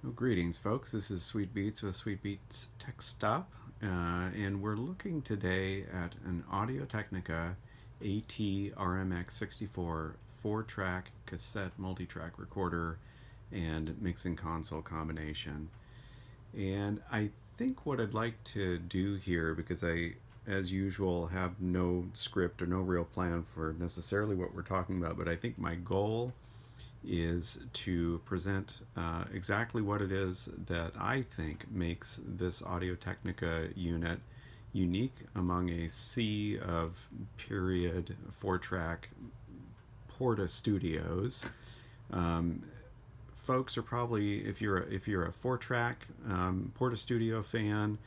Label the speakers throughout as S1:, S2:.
S1: Well, greetings, folks. This is Sweet Beats with Sweet Beats Tech Stop, and we're looking today at an Audio-Technica AT-RMX64 4-track cassette multi-track recorder and mixing console combination. And I think what I'd like to do here, because I, as usual, have no script or no real plan for necessarily what we're talking about, but I think my goal is to present exactly what it is that I think makes this Audio-Technica unit unique among a sea of period 4-track Porta Studios. Folks are probably, if you're a 4-track Porta Studio fan,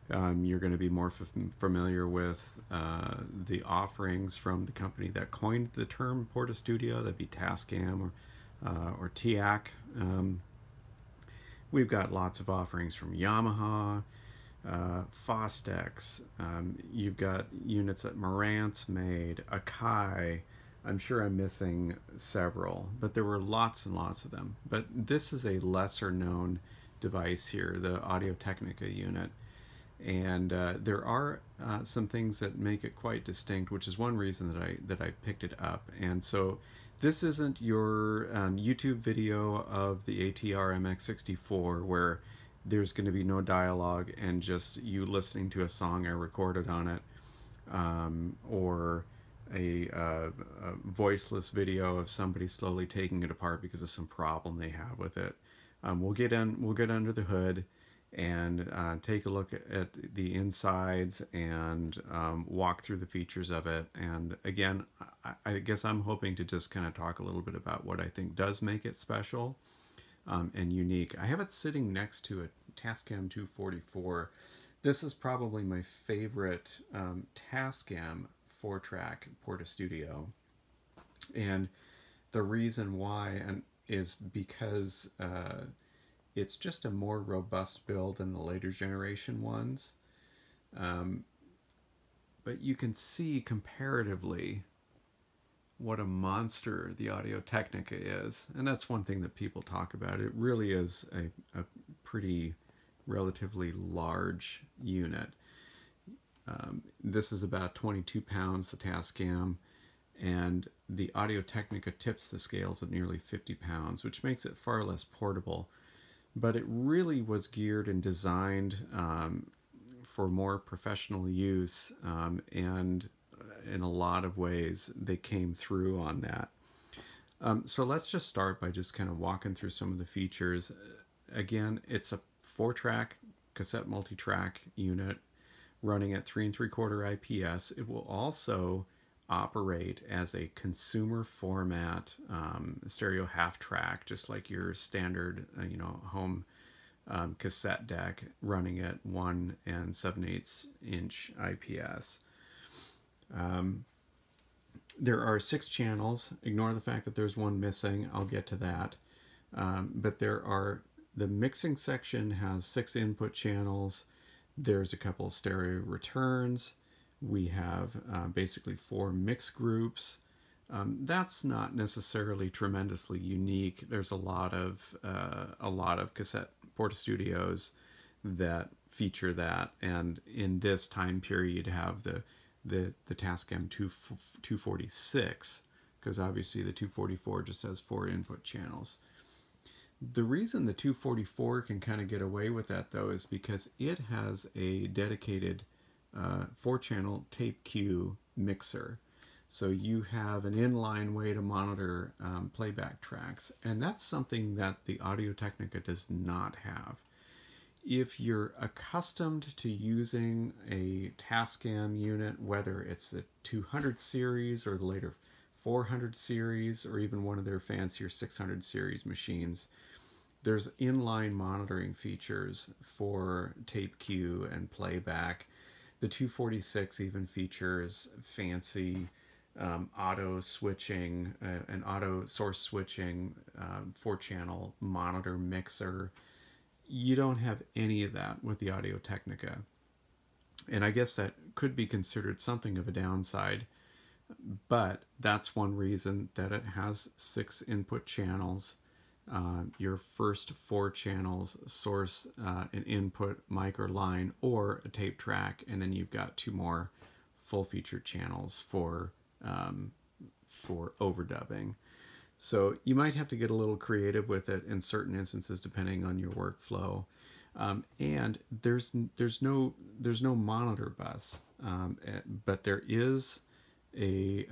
S1: you're going to be more familiar with the offerings from the company that coined the term Porta Studio. That'd be Tascam or TIAC. We've got lots of offerings from Yamaha, Fostex. You've got units that Marantz made, Akai. I'm sure I'm missing several, but there were lots and lots of them. But this is a lesser known device here, the Audio-Technica unit. And there are some things that make it quite distinct, which is one reason that I picked it up. And so this isn't your YouTube video of the AT-RMX64 where there's going to be no dialogue and just you listening to a song I recorded on it, or a voiceless video of somebody slowly taking it apart because of some problem they have with it. We'll get under the hood and take a look at the insides and walk through the features of it. And again, I guess I'm hoping to just kind of talk a little bit about what I think does make it special and unique. I have it sitting next to a Tascam 244. This is probably my favorite Tascam 4-track Porta Studio. And the reason why is because it's just a more robust build than the later generation ones. But you can see comparatively what a monster the Audio-Technica is. And that's one thing that people talk about. It really is a pretty relatively large unit. This is about 22 pounds, the Tascam, and the Audio-Technica tips the scales at nearly 50 pounds, which makes it far less portable. But it really was geared and designed for more professional use, and in a lot of ways they came through on that. So let's just start by just kind of walking through some of the features. Again, it's a 4-track cassette multi-track unit running at 3 3/4 IPS. It will also operate as a consumer format stereo half-track, just like your standard home cassette deck, running at 1 7/8 inch IPS. There are 6 channels. Ignore the fact that there's one missing. I'll get to that. But the mixing section has 6 input channels. There's a couple of stereo returns. We have basically 4 mix groups. That's not necessarily tremendously unique. There's a lot of cassette Porta Studios that feature that, and in this time period you have the Tascam 246, because obviously the 244 just has 4 input channels. The reason the 244 can kind of get away with that, though, is because it has a dedicated 4-channel tape cue mixer. So you have an inline way to monitor playback tracks, and that's something that the Audio-Technica does not have. If you're accustomed to using a Tascam unit, whether it's the 200 series or the later 400 series or even one of their fancier 600 series machines, there's inline monitoring features for tape cue and playback. The 246 even features fancy auto switching, an auto source switching 4-channel monitor mixer. You don't have any of that with the Audio-Technica. And I guess that could be considered something of a downside, but that's one reason that it has 6 input channels. your first 4 channels source an input mic or line or a tape track, and then you've got 2 more full featured channels for overdubbing. So you might have to get a little creative with it in certain instances depending on your workflow. And there's no monitor bus, but there is a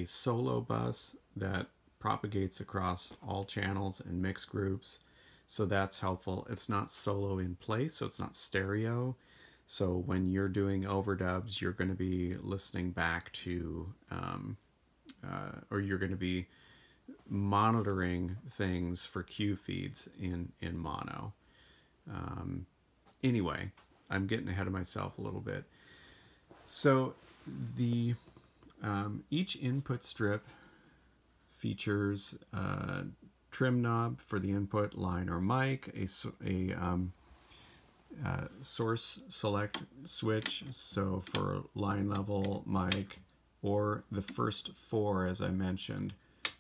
S1: solo bus that propagates across all channels and mix groups, so that's helpful. It's not solo in place, so it's not stereo. So when you're doing overdubs, you're going to be listening back to, or you're going to be monitoring things for cue feeds in mono. Anyway, I'm getting ahead of myself a little bit. So the each input strip features a trim knob for the input line or mic, a source select switch, so for line level, mic, or the first 4, as I mentioned,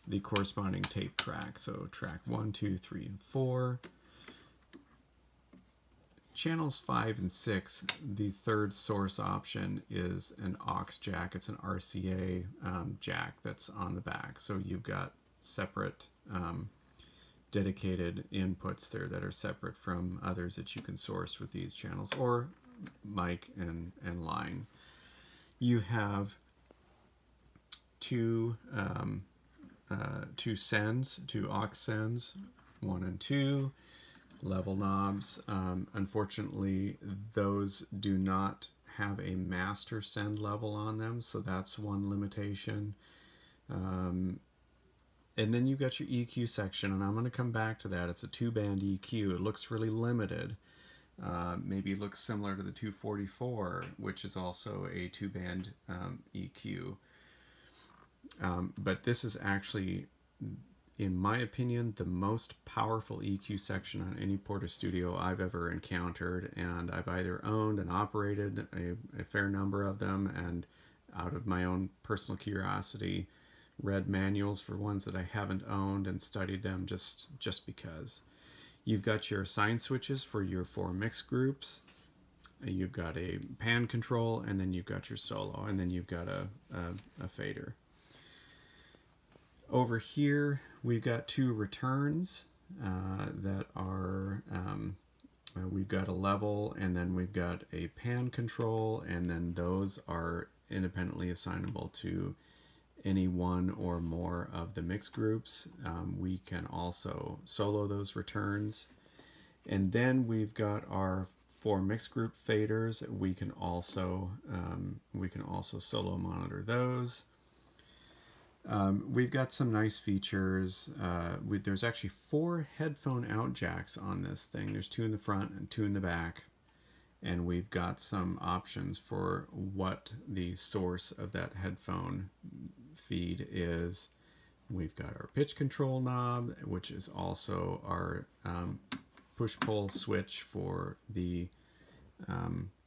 S1: the corresponding tape track. So track 1, 2, 3, and 4. Channels 5 and 6, the third source option is an aux jack. It's an RCA jack that's on the back. So you've got separate dedicated inputs there that are separate from others that you can source with these channels, or mic and line. You have two sends, 2 aux sends, 1 and 2. Level knobs. Unfortunately, those do not have a master send level on them, so that's one limitation. And then you've got your EQ section, and I'm going to come back to that. It's a 2-band EQ. It looks really limited. Maybe looks similar to the 244, which is also a 2-band EQ. But this is actually, in my opinion, the most powerful EQ section on any Porta Studio I've ever encountered, and I've either owned and operated a fair number of them, and out of my own personal curiosity, read manuals for ones that I haven't owned and studied them just because. You've got your sign switches for your 4 mix groups. You've got a pan control, and then you've got your solo, and then you've got a fader. Over here, we've got 2 returns that are, we've got a level, and then we've got a pan control, and then those are independently assignable to any one or more of the mix groups. We can also solo those returns. And then we've got our 4 mix group faders. We can also solo monitor those. We've got some nice features. There's actually 4 headphone out jacks on this thing. There's 2 in the front and 2 in the back. And we've got some options for what the source of that headphone feed is. We've got our pitch control knob, which is also our push-pull switch for the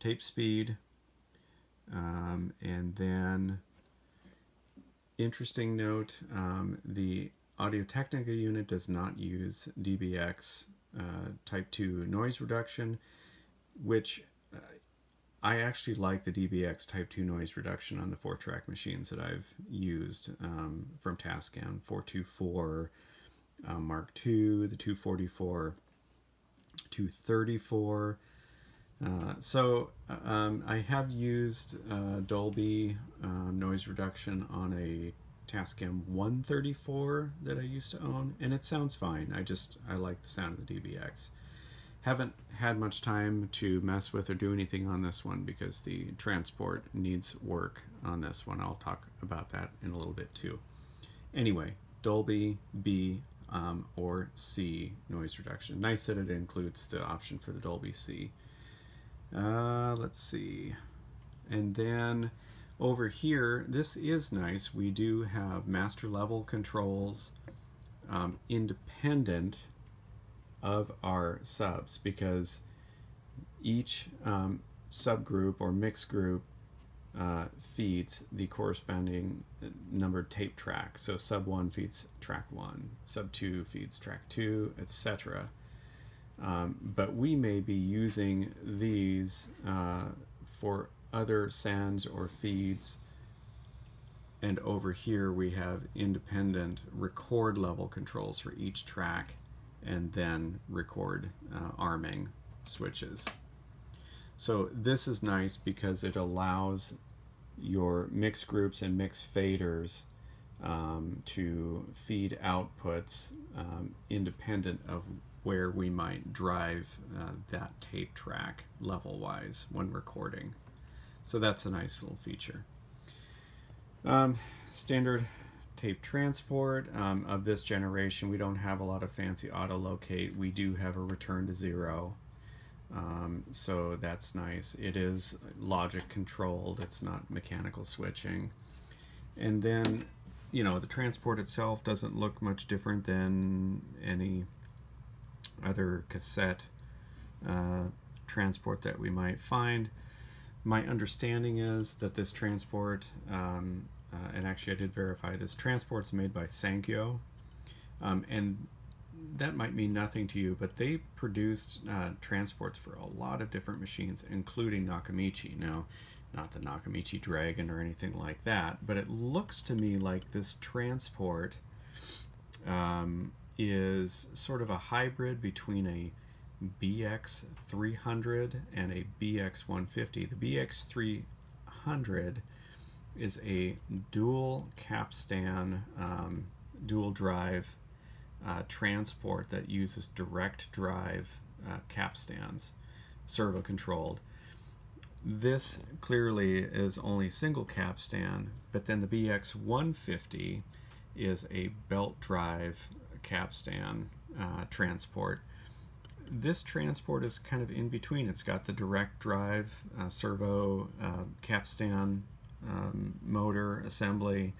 S1: tape speed. And then, interesting note, the Audio-Technica unit does not use DBX Type 2 noise reduction, which I actually like the DBX Type 2 noise reduction on the 4-track machines that I've used from Tascam, 424, Mark II, the 244, 234. So I have used Dolby noise reduction on a Tascam 134 that I used to own, and it sounds fine. I like the sound of the DBX. Haven't had much time to mess with or do anything on this one because the transport needs work on this one. I'll talk about that in a little bit too. Anyway, Dolby B or C noise reduction. Nice that it includes the option for the Dolby C. Let's see. And then over here, this is nice. We do have master level controls independent of our subs, because each subgroup or mix group feeds the corresponding numbered tape track. So sub 1 feeds track 1, sub 2 feeds track 2, etc. But we may be using these for other sends or feeds, and over here we have independent record level controls for each track, and then record arming switches. So this is nice because it allows your mix groups and mix faders to feed outputs independent of where we might drive that tape track level-wise when recording. So that's a nice little feature. Standard tape transport of this generation, we don't have a lot of fancy auto locate. We do have a return to 0. So that's nice. It is logic controlled, it's not mechanical switching. And then, you know, the transport itself doesn't look much different than any other cassette transport that we might find. My understanding is that this transport, and actually I did verify this, transport's made by Sankyo, and that might mean nothing to you, but they produced transports for a lot of different machines, including Nakamichi. Now, not the Nakamichi Dragon or anything like that, but it looks to me like this transport is sort of a hybrid between a BX300 and a BX150. The BX300 is a dual capstan, dual drive transport that uses direct drive capstans, servo controlled. This clearly is only single capstan, but then the BX150 is a belt drive capstan transport. This transport is kind of in between. It's got the direct drive servo capstan motor assembly,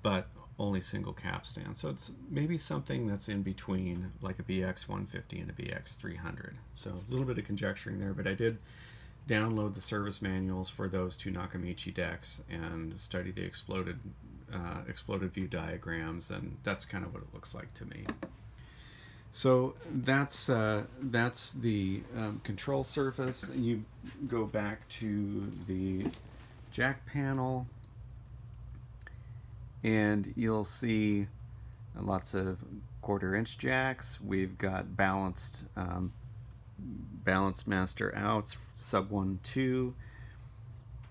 S1: but only single capstan. So it's maybe something that's in between, like a BX150 and a BX300. So a little bit of conjecturing there, but I did download the service manuals for those two Nakamichi decks and study the exploded view diagrams, and that's kind of what it looks like to me. So that's the control surface. You go back to the jack panel, and you'll see lots of 1/4" jacks. We've got balanced master outs, sub 1, 2.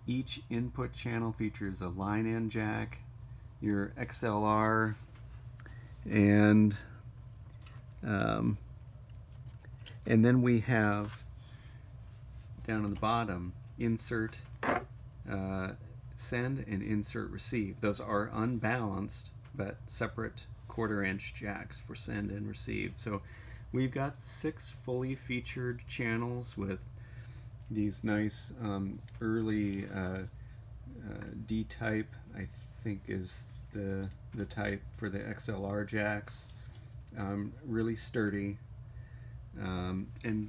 S1: Each input channel features a line-in jack, your XLR, and then we have down on the bottom insert send and insert receive. Those are unbalanced but separate 1/4" jacks for send and receive. So we've got 6 fully featured channels with these nice early D-type, I think is the type for the XLR jacks. Really sturdy, and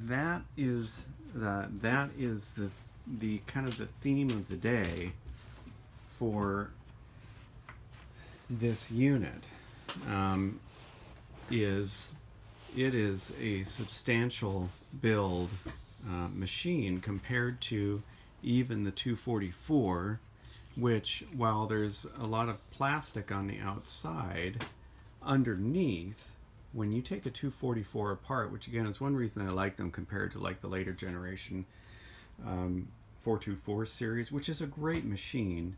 S1: that is the kind of the theme of the day for this unit. It is a substantial build machine compared to even the 244, which, while there's a lot of plastic on the outside, underneath, when you take a 244 apart, which again is one reason I like them compared to like the later generation 424 series, which is a great machine,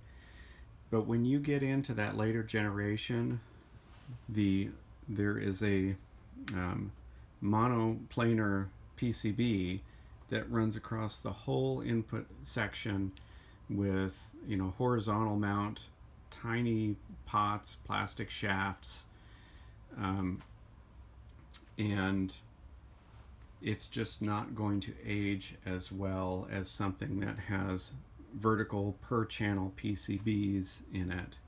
S1: but when you get into that later generation, there is a monoplanar PCB that runs across the whole input section with, you know, horizontal mount, tiny pots, plastic shafts, and it's just not going to age as well as something that has vertical per channel PCBs in it,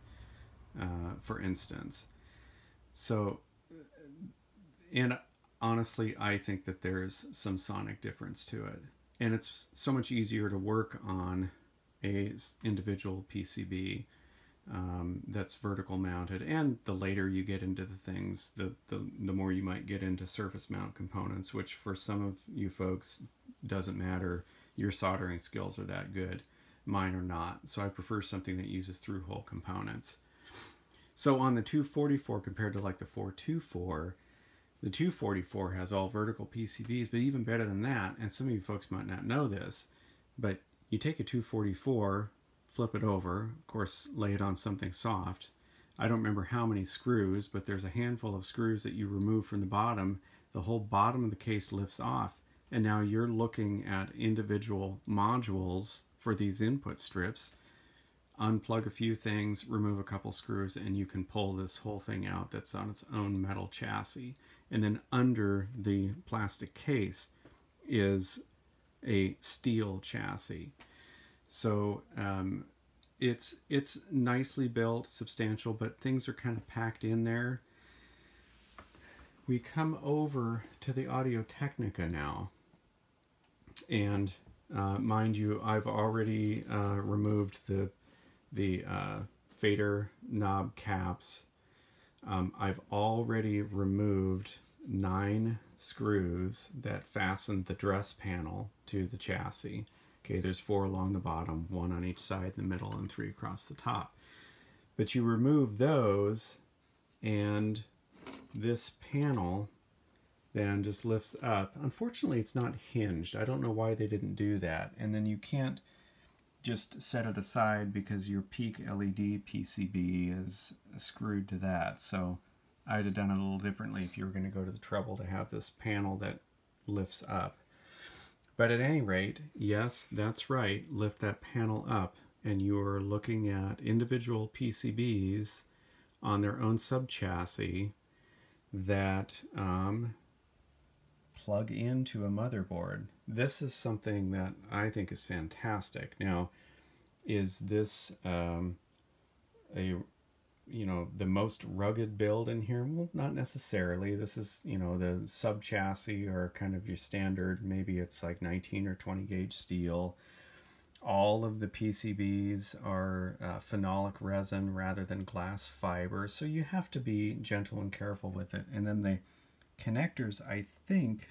S1: for instance. So, and honestly, I think that there's some sonic difference to it, and it's so much easier to work on a individual PCB that's vertical mounted, and the later you get into the things, the more you might get into surface mount components, which for some of you folks doesn't matter. Your soldering skills are that good. Mine are not. So I prefer something that uses through-hole components. So on the 244 compared to like the 424, the 244 has all vertical PCBs, but even better than that, and some of you folks might not know this, but you take a 244, flip it over, of course lay it on something soft. I don't remember how many screws, but there's a handful of screws that you remove from the bottom. The whole bottom of the case lifts off, and now you're looking at individual modules for these input strips. Unplug a few things, remove a couple screws, and you can pull this whole thing out that's on its own metal chassis. And then under the plastic case is a steel chassis. So it's nicely built, substantial, but things are kind of packed in there. We come over to the Audio Technica now, and mind you, I've already removed the fader knob caps. I've already removed 9 screws that fasten the dress panel to the chassis. Okay, there's 4 along the bottom, 1 on each side in the middle, and 3 across the top. But you remove those, and this panel then just lifts up. Unfortunately, it's not hinged. I don't know why they didn't do that. And then you can't just set it aside because your peak LED PCB is screwed to that. So I'd have done it a little differently if you were going to go to the trouble to have this panel that lifts up. But at any rate, yes, that's right, lift that panel up, and you are looking at individual PCBs on their own sub-chassis that plug into a motherboard. This is something that I think is fantastic. Now, is this the most rugged build in here? Well, not necessarily. This is, the sub chassis or kind of your standard, maybe it's like 19 or 20 gauge steel. All of the PCBs are phenolic resin rather than glass fiber, so you have to be gentle and careful with it. And then the connectors, I think,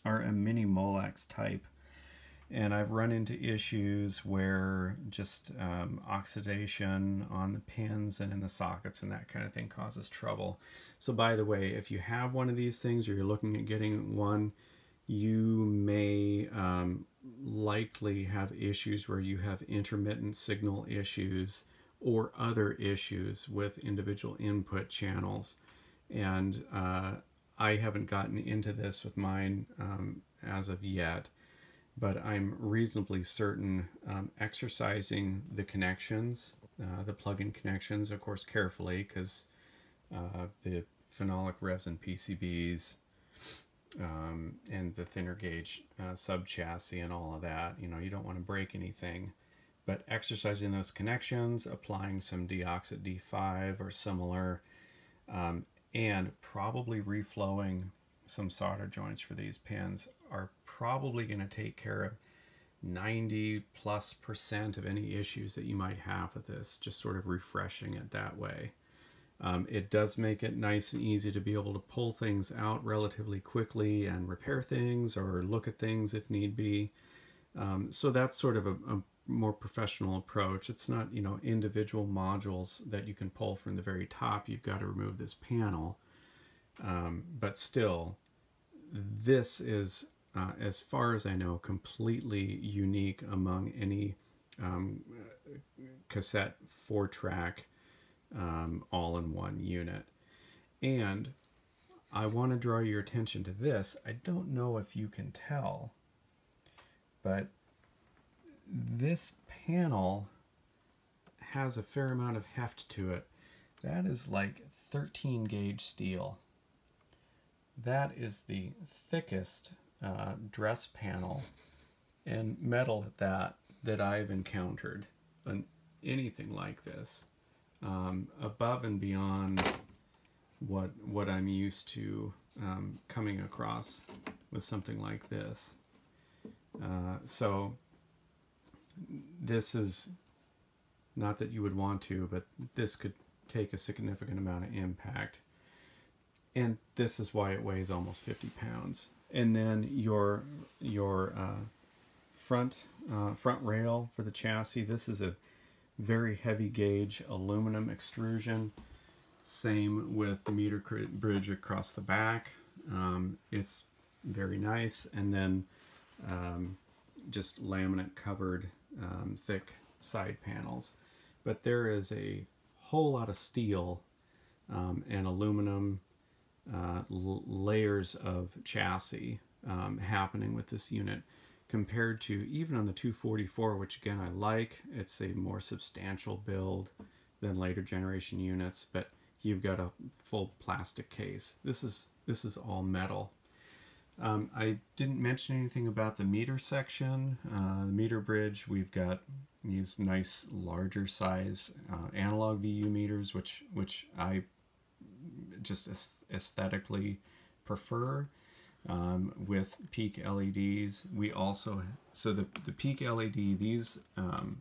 S1: are a mini Molex type. And I've run into issues where just oxidation on the pins and in the sockets and that kind of thing causes trouble. So by the way, if you have one of these things or you're looking at getting one, you may likely have issues where you have intermittent signal issues or other issues with individual input channels. And I haven't gotten into this with mine as of yet, but I'm reasonably certain exercising the connections, the plug-in connections, of course, carefully, because the phenolic resin PCBs and the thinner gauge sub-chassis and all of that, you don't want to break anything. But exercising those connections, applying some deoxit D5 or similar, and probably reflowing some solder joints for these pins are probably going to take care of 90+% of any issues that you might have with this, just sort of refreshing it that way. It does make it nice and easy to be able to pull things out relatively quickly and repair things or look at things if need be. So that's sort of a more professional approach. It's not, individual modules that you can pull from the very top. You've got to remove this panel. But still, this is, as far as I know, completely unique among any cassette 4-track all-in-one unit. And I want to draw your attention to this. I don't know if you can tell, but this panel has a fair amount of heft to it. That is like 13 gauge steel. That is the thickest dress panel, and metal at that I've encountered on anything like this, above and beyond what I'm used to coming across with something like this. So this is not that you would want to, but this could take a significant amount of impact. And this is why it weighs almost 50 pounds. And then your front rail for the chassis, this is a very heavy gauge aluminum extrusion. Same with the meter bridge across the back. It's very nice. And then just laminate covered thick side panels. But there is a whole lot of steel and aluminum layers of chassis happening with this unit compared to even on the 244, which again I like. It's a more substantial build than later generation units, but you've got a full plastic case. This is all metal. I didn't mention anything about the meter section. The meter bridge, we've got these nice larger size analog VU meters, which I just aesthetically prefer, with peak LEDs. We also, so the peak LED, these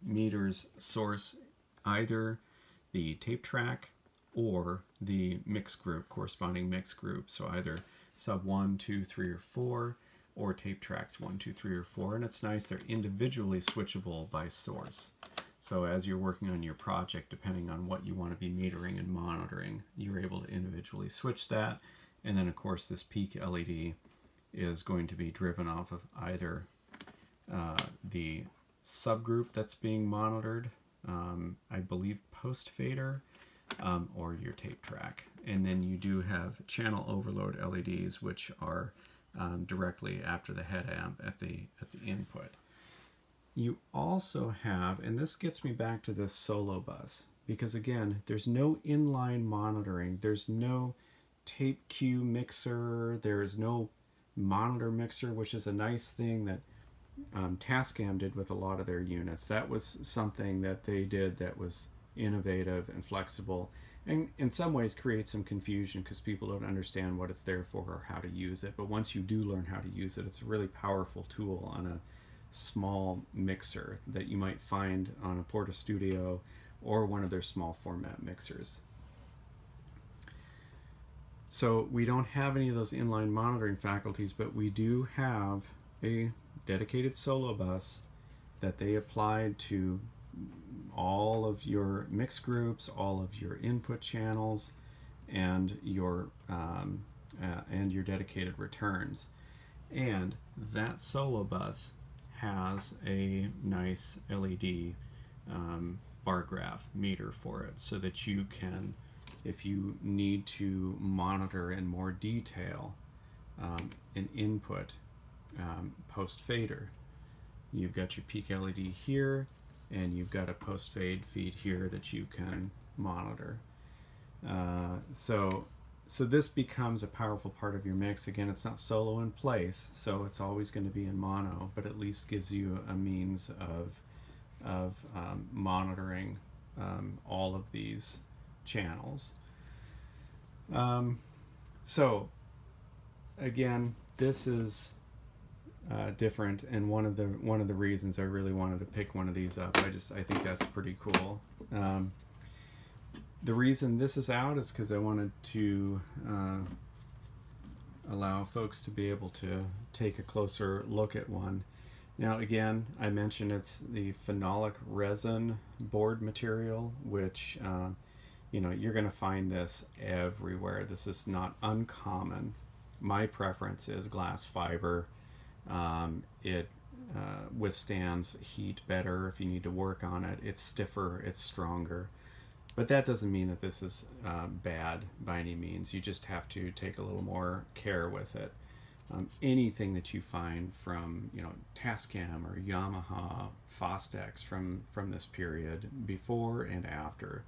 S1: meters source either the tape track or the mix group, corresponding mix group. So either sub 1, 2, 3, or 4, or tape tracks 1, 2, 3, or 4. And it's nice, they're individually switchable by source. So as you're working on your project, depending on what you want to be metering and monitoring, you're able to individually switch that. And then of course this peak LED is going to be driven off of either the subgroup that's being monitored, I believe post fader, or your tape track. And then you do have channel overload LEDs, which are directly after the head amp at the input. You also have, and this gets me back to this solo bus, because again, there's no inline monitoring, there's no tape cue mixer, there's no monitor mixer, which is a nice thing that Tascam did with a lot of their units. That was something that they did that was innovative and flexible, and in some ways create some confusion because people don't understand what it's there for or how to use it. But once you do learn how to use it, it's a really powerful tool on a small mixer that you might find on a Porta Studio or one of their small format mixers. So we don't have any of those inline monitoring faculties, but we do have a dedicated solo bus that they applied to all of your mix groups, all of your input channels, and your dedicated returns. And that solo bus has a nice LED bar graph meter for it, so that you can, if you need to monitor in more detail an input post fader, you've got your peak LED here, and you've got a post fade feed here that you can monitor. So this becomes a powerful part of your mix. Again, it's not solo in place, so it's always going to be in mono, but at least gives you a means of monitoring all of these channels. So again, this is different, and one of the reasons I really wanted to pick one of these up. I think that's pretty cool. The reason this is out is because I wanted to allow folks to be able to take a closer look at one. Now again, I mentioned it's the phenolic resin board material, which you know, you're going to find this everywhere. This is not uncommon. My preference is glass fiber. It withstands heat better if you need to work on it. It's stiffer, it's stronger. But that doesn't mean that this is bad by any means. You just have to take a little more care with it. Anything that you find from, you know, Tascam or Yamaha, Fostex from this period, before and after,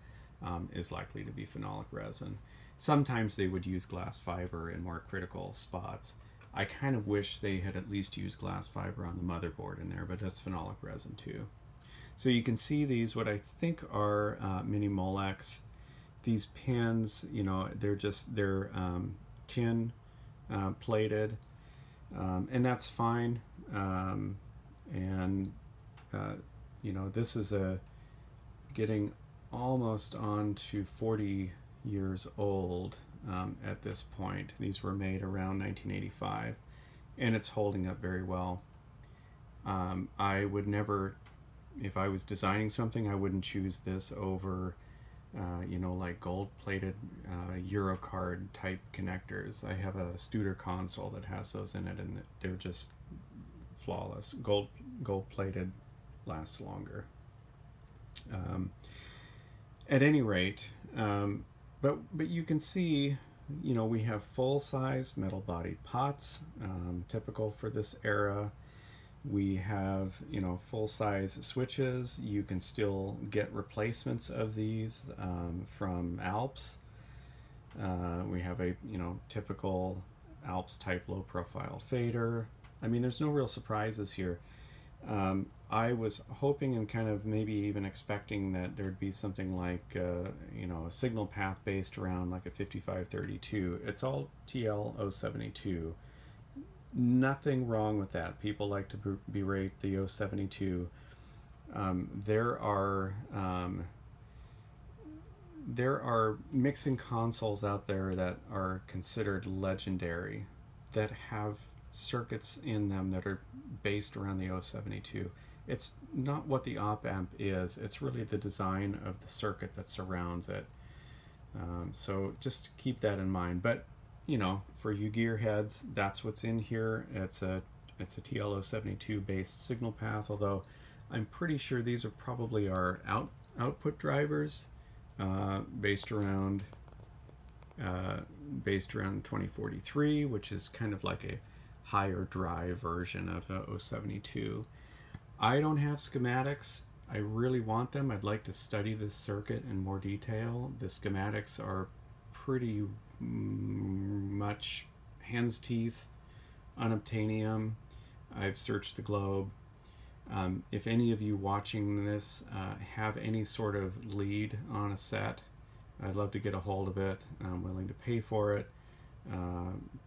S1: is likely to be phenolic resin. Sometimes they would use glass fiber in more critical spots. I kind of wish they had at least used glass fiber on the motherboard in there, but that's phenolic resin too. So you can see these, what I think are mini Molex. These pins, you know, they're tin plated, and that's fine. You know, this is getting almost on to 40 years old at this point. These were made around 1985, and it's holding up very well. I would never, if I was designing something, I wouldn't choose this over, you know, like gold-plated Eurocard type connectors. I have a Studer console that has those in it, and they're just flawless. Gold-plated lasts longer. At any rate, but you can see, you know, we have full-size metal-bodied pots, typical for this era. We have, you know, full-size switches. You can still get replacements of these from Alps. We have a, you know, typical Alps type low-profile fader. I mean, there's no real surprises here. I was hoping and kind of maybe even expecting that there'd be something like, you know, a signal path based around like a 5532. It's all TL072. Nothing wrong with that. People like to berate the 072. There are mixing consoles out there that are considered legendary, that have circuits in them that are based around the 072. It's not what the op amp is, it's really the design of the circuit that surrounds it. So just keep that in mind. But you know, for you gearheads, that's what's in here. It's a TL072 based signal path, although I'm pretty sure these are probably our output drivers, based around 2043, which is kind of like a higher drive version of 072. I don't have schematics. I really want them. I'd like to study this circuit in more detail. The schematics are pretty much hen's teeth, unobtainium. I've searched the globe. If any of you watching this have any sort of lead on a set, I'd love to get a hold of it. I'm willing to pay for it.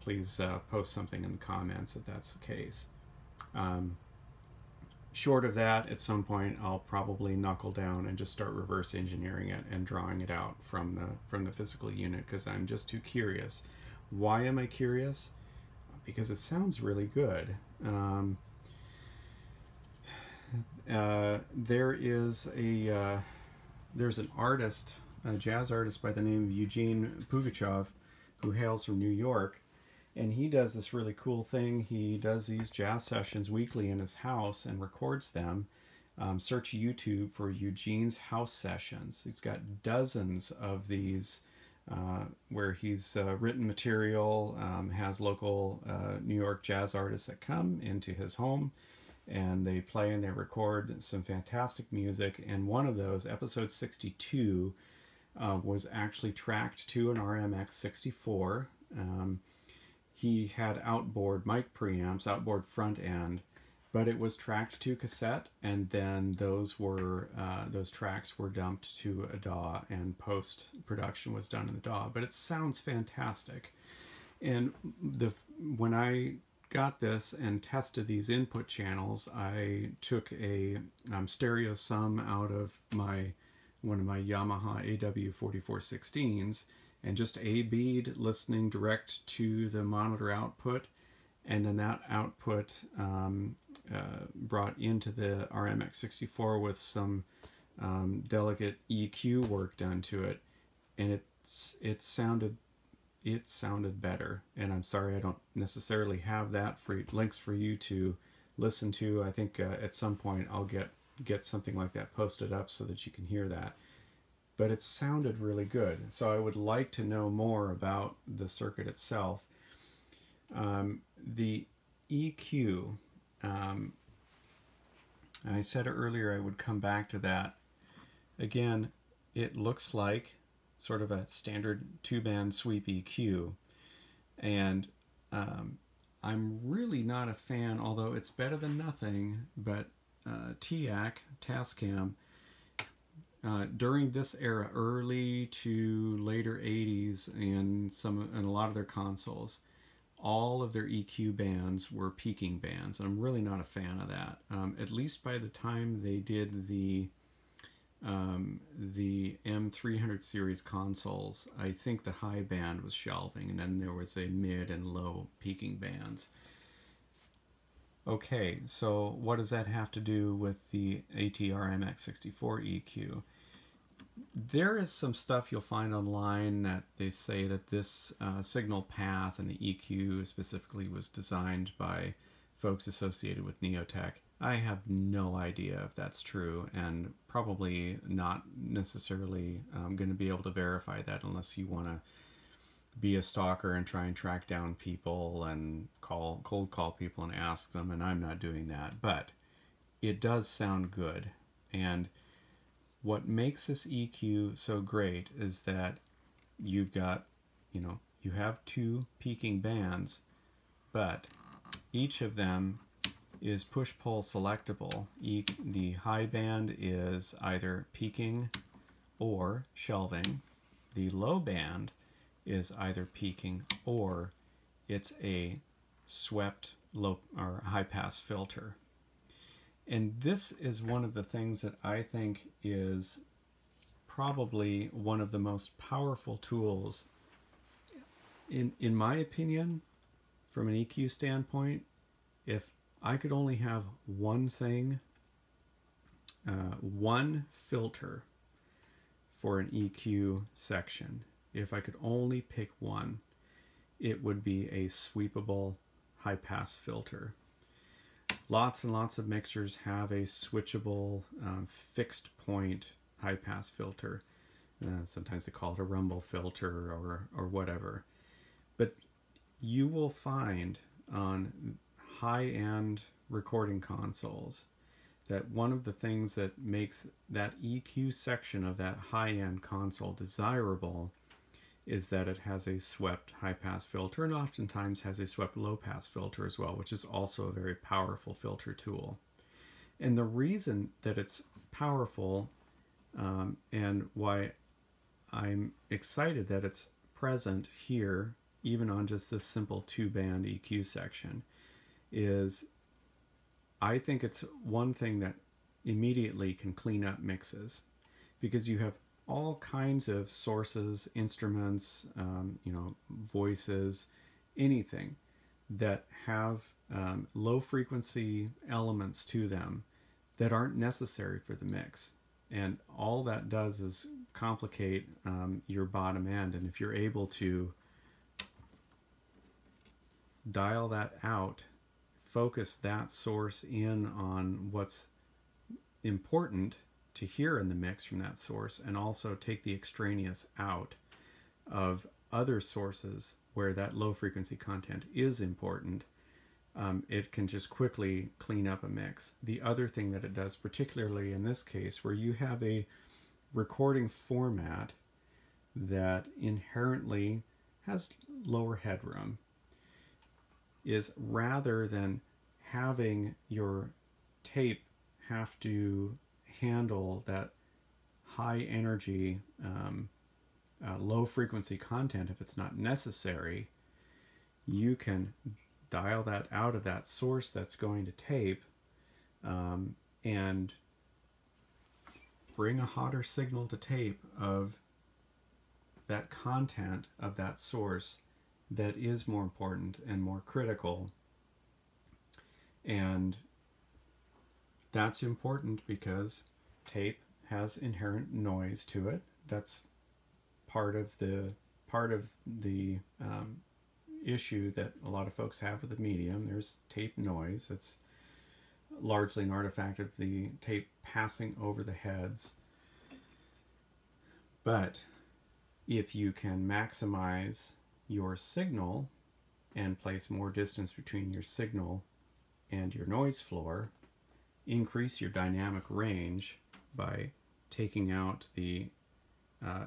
S1: Please post something in the comments if that's the case. Short of that, at some point I'll probably knuckle down and just start reverse engineering it and drawing it out from the physical unit, because I'm just too curious. Why am I curious? Because it sounds really good. There's an artist, a jazz artist by the name of Eugene Pugachev, who hails from New York, and he does this really cool thing. He does these jazz sessions weekly in his house and records them. Search YouTube for Eugene's house sessions. He's got dozens of these where he's written material, has local New York jazz artists that come into his home, and they play and they record some fantastic music. And one of those, episode 62, was actually tracked to an RMX64. He had outboard mic preamps, outboard front end, but it was tracked to cassette, and then those tracks were dumped to a DAW, and post-production was done in the DAW. But it sounds fantastic. And when I got this and tested these input channels, I took a stereo sum out of one of my Yamaha AW4416s and just A-B'd, listening direct to the monitor output, and then that output brought into the RMX64 with some delicate EQ work done to it, and it sounded better. And I'm sorry I don't necessarily have that links for you to listen to. I think at some point I'll get something like that posted up so that you can hear that. But it sounded really good, so I would like to know more about the circuit itself. The EQ, I said earlier I would come back to that. Again, it looks like sort of a standard two-band sweep EQ, and I'm really not a fan, although it's better than nothing, but Tascam, during this era, early to later 80s, and a lot of their consoles, all of their EQ bands were peaking bands. I'm really not a fan of that. At least by the time they did the M300 series consoles, I think the high band was shelving, and then there was a mid and low peaking bands. Okay, so what does that have to do with the AT-RMX64 EQ? There is some stuff you'll find online that they say that this signal path and the EQ specifically was designed by folks associated with Neotech. I have no idea if that's true, and probably not necessarily going to be able to verify that unless you want to be a stalker and try and track down people and cold call people and ask them, and I'm not doing that. But it does sound good, and what makes this EQ so great is that you've got, you have two peaking bands, but each of them is push-pull selectable. The high band is either peaking or shelving. The low band is either peaking or it's a swept low or high-pass filter. And this is one of the things that I think is probably one of the most powerful tools, in my opinion, from an EQ standpoint. If I could only have one thing, one filter for an EQ section, if I could only pick one, it would be a sweepable high-pass filter. Lots and lots of mixers have a switchable fixed point high-pass filter. Sometimes they call it a rumble filter or whatever. But you will find on high-end recording consoles that one of the things that makes that EQ section of that high-end console desirable is that it has a swept high-pass filter, and oftentimes has a swept low-pass filter as well, which is also a very powerful filter tool. And the reason that it's powerful and why I'm excited that it's present here, even on just this simple two-band EQ section, is I think it's one thing that immediately can clean up mixes, because you have all kinds of sources, instruments, voices, anything that have low frequency elements to them that aren't necessary for the mix. And all that does is complicate your bottom end. And if you're able to dial that out, focus that source in on what's important to hear in the mix from that source, and also take the extraneous out of other sources where that low frequency content is important, it can just quickly clean up a mix. The other thing that it does, particularly in this case where you have a recording format that inherently has lower headroom, is rather than having your tape have to handle that high energy, low frequency content if it's not necessary, you can dial that out of that source that's going to tape and bring a hotter signal to tape of that content of that source that is more important and more critical. And that's important because tape has inherent noise to it. That's part of the issue that a lot of folks have with the medium. There's tape noise. It's largely an artifact of the tape passing over the heads. But if you can maximize your signal and place more distance between your signal and your noise floor, increase your dynamic range by taking out the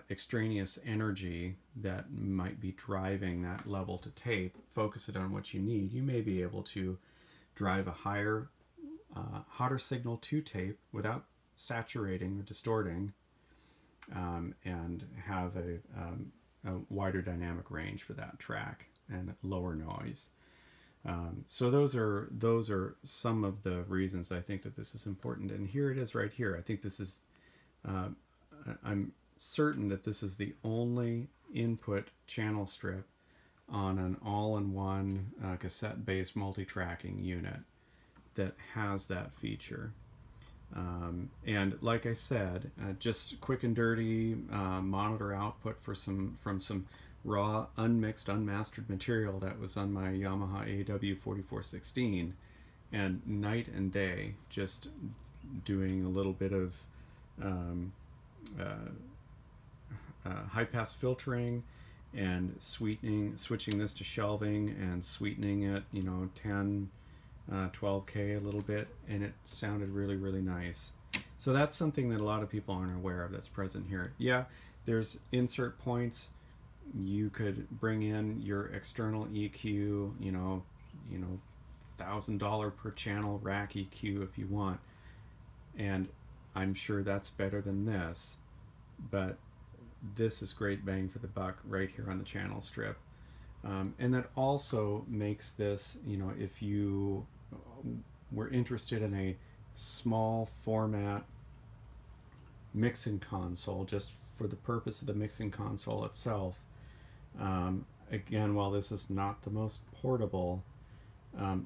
S1: extraneous energy that might be driving that level to tape, focus it on what you need, you may be able to drive a higher, hotter signal to tape without saturating or distorting, and have a wider dynamic range for that track. and lower noise. So those are some of the reasons I think that this is important. And here it is right here. I think this is, I'm certain that this is the only input channel strip on an all-in-one cassette-based multi-tracking unit that has that feature. And like I said, just quick and dirty monitor output for from some raw, unmixed, unmastered material that was on my Yamaha AW4416, and night and day, just doing a little bit of high-pass filtering and switching this to shelving and sweetening it, 10, 12K a little bit, and it sounded really, really nice. So that's something that a lot of people aren't aware of that's present here. Yeah, there's insert points. You could bring in your external EQ, $1,000 per channel rack EQ if you want, and I'm sure that's better than this, but this is great bang for the buck right here on the channel strip. And that also makes this, if you were interested in a small format mixing console, just for the purpose of the mixing console itself, again, while this is not the most portable,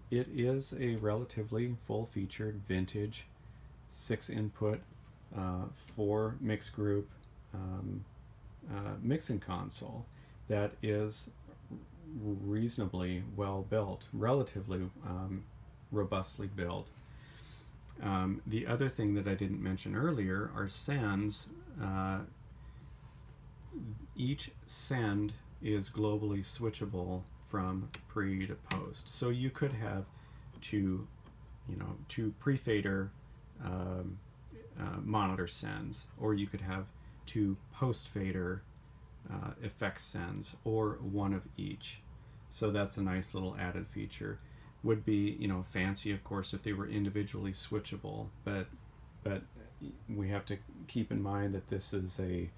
S1: it is a relatively full-featured vintage 6-input 4 mix group mixing console that is reasonably well built, relatively robustly built. The other thing that I didn't mention earlier are sends. Each send is globally switchable from pre to post. So you could have two pre-fader monitor sends, or you could have two post-fader effects sends, or one of each. So that's a nice little added feature. Would be, fancy, of course, if they were individually switchable, but we have to keep in mind that this is a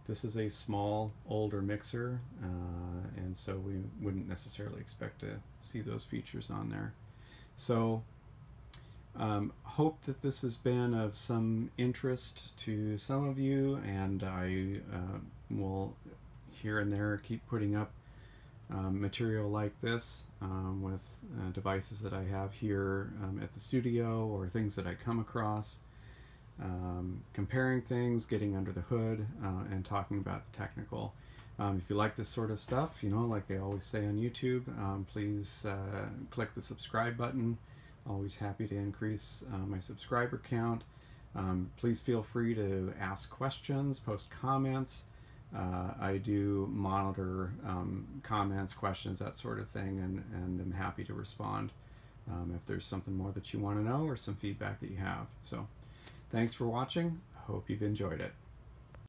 S1: this is a small, older mixer, and so we wouldn't necessarily expect to see those features on there. So hope that this has been of some interest to some of you, and I will here and there keep putting up material like this with devices that I have here at the studio, or things that I come across, comparing things, getting under the hood, and talking about the technical. If you like this sort of stuff, like they always say on YouTube, please click the subscribe button. Always happy to increase my subscriber count. Please feel free to ask questions, post comments. I do monitor comments, questions, that sort of thing, and I'm happy to respond if there's something more that you want to know or some feedback that you have. So thanks for watching. I hope you've enjoyed it.